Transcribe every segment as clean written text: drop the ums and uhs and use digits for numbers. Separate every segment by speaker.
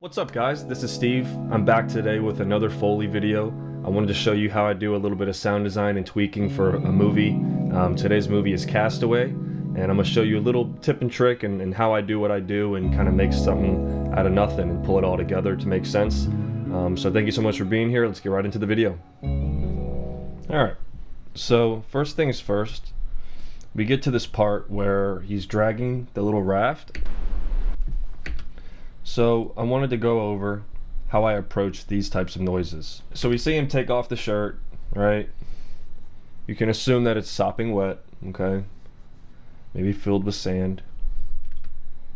Speaker 1: What's up guys, this is Steve. I'm back today with another Foley video. I wanted to show you how I do a little bit of sound design and tweaking for a movie. Today's movie is Castaway, and I'm going to show you a little tip and trick and how I do what I do and kind of make something out of nothing and pull it all together to make sense. So thank you so much for being here. Let's get right into the video. Alright, so first things first, we get to this part where he's dragging the little raft. So I wanted to go over how I approach these types of noises. So we see him take off the shirt, right? You can assume that it's sopping wet, okay? Maybe filled with sand.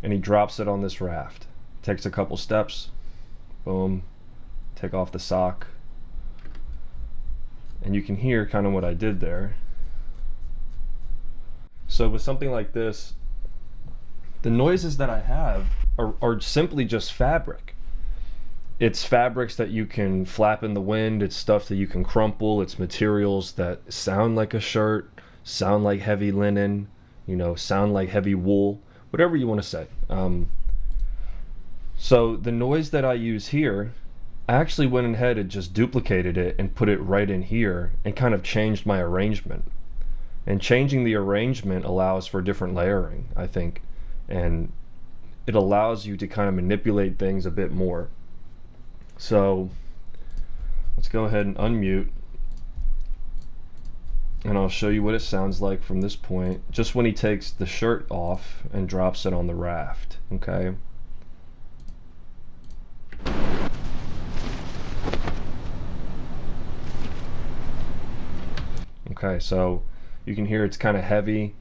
Speaker 1: And he drops it on this raft. Takes a couple steps, boom, take off the sock. And you can hear kind of what I did there. So with something like this, the noises that I have are simply just fabric. It's fabrics that you can flap in the wind, it's stuff that you can crumple, it's materials that sound like a shirt, sound like heavy linen, you know, sound like heavy wool, whatever you want to say. So the noise that I use here, I actually went ahead and just duplicated it and put it right in here and kind of changed my arrangement. And changing the arrangement allows for different layering, I think, and it allows you to kind of manipulate things a bit more. So let's go ahead and unmute, and I'll show you what it sounds like from this point, just when he takes the shirt off and drops it on the raft, okay? Okay, so you can hear it's kind of heavy.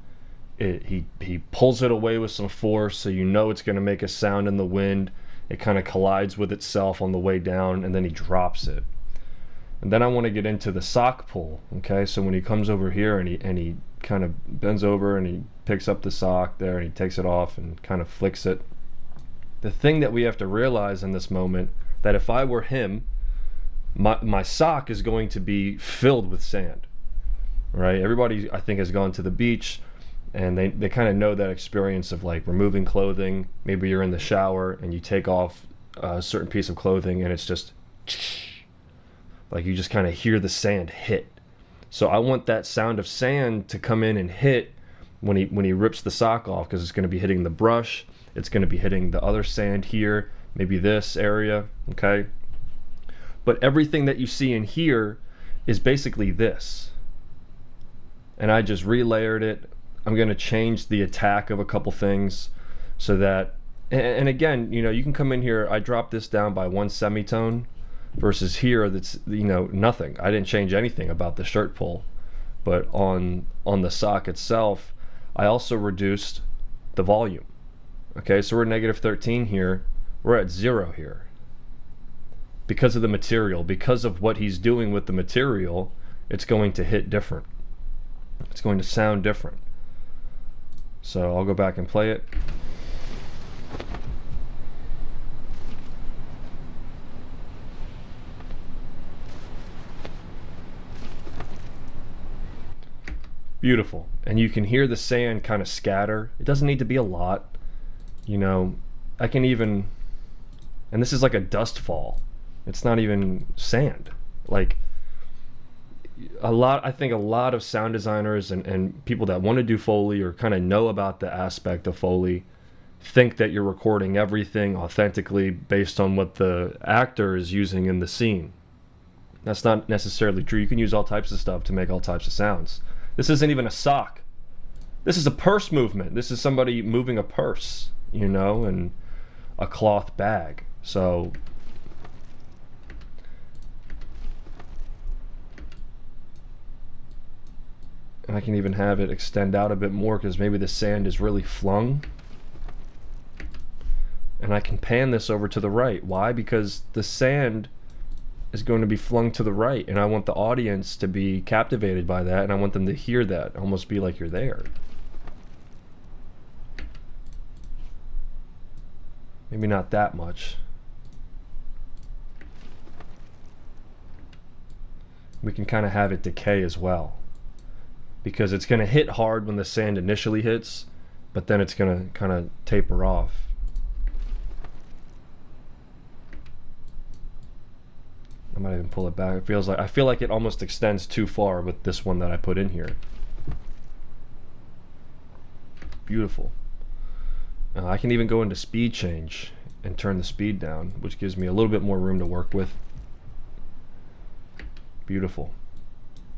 Speaker 1: He pulls it away with some force, so you know it's going to make a sound in the wind. It kind of collides with itself on the way down, and then he drops it. And then I want to get into the sock pull, okay? So when he comes over here and he kind of bends over and he picks up the sock there and he takes it off and kind of flicks it. The thing that we have to realize in this moment, that if I were him, my sock is going to be filled with sand, right? Everybody, I think, has gone to the beach, and they kind of know that experience of like removing clothing. Maybe you're in the shower and you take off a certain piece of clothing and it's just like you just kind of hear the sand hit. So I want that sound of sand to come in and hit when he rips the sock off, because it's going to be hitting the brush, it's going to be hitting the other sand here, maybe this area, okay? But everything that you see in here is basically this. And I just relayered it. I'm going to change the attack of a couple things so that, and again, you know, you can come in here, I dropped this down by 1 semitone versus here that's, you know, nothing. I didn't change anything about the shirt pull, but on the sock itself, I also reduced the volume. Okay, so we're at -13 here, we're at 0 here. Because of the material, because of what he's doing with the material, it's going to hit different. It's going to sound different. So I'll go back and play it. Beautiful. And you can hear the sand kind of scatter. It doesn't need to be a lot. You know, I can even, and this is like a dust fall. It's not even sand. Like, I think a lot of sound designers and people that want to do Foley or kind of know about the aspect of Foley think that you're recording everything authentically based on what the actor is using in the scene. That's not necessarily true. You can use all types of stuff to make all types of sounds. This isn't even a sock. This is a purse movement. This is somebody moving a purse, you know, and a cloth bag. So and I can even have it extend out a bit more because maybe the sand is really flung. And I can pan this over to the right. Why? Because the sand is going to be flung to the right, and I want the audience to be captivated by that, and I want them to hear that, almost be like you're there. Maybe not that much. We can kind of have it decay as well, because it's going to hit hard when the sand initially hits, but then it's going to kind of taper off. I might even pull it back. I feel like it almost extends too far with this one that I put in here. Beautiful. I can even go into speed change and turn the speed down, which gives me a little bit more room to work with. Beautiful.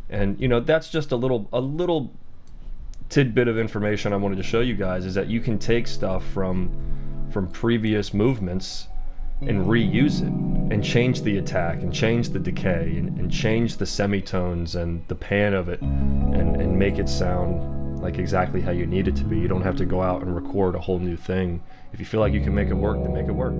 Speaker 1: And you know, that's just a little tidbit of information I wanted to show you guys, is that you can take stuff from previous movements and reuse it, and change the attack, and change the decay, and change the semitones and the pan of it, and make it sound like exactly how you need it to be. You don't have to go out and record a whole new thing. If you feel like you can make it work, then make it work.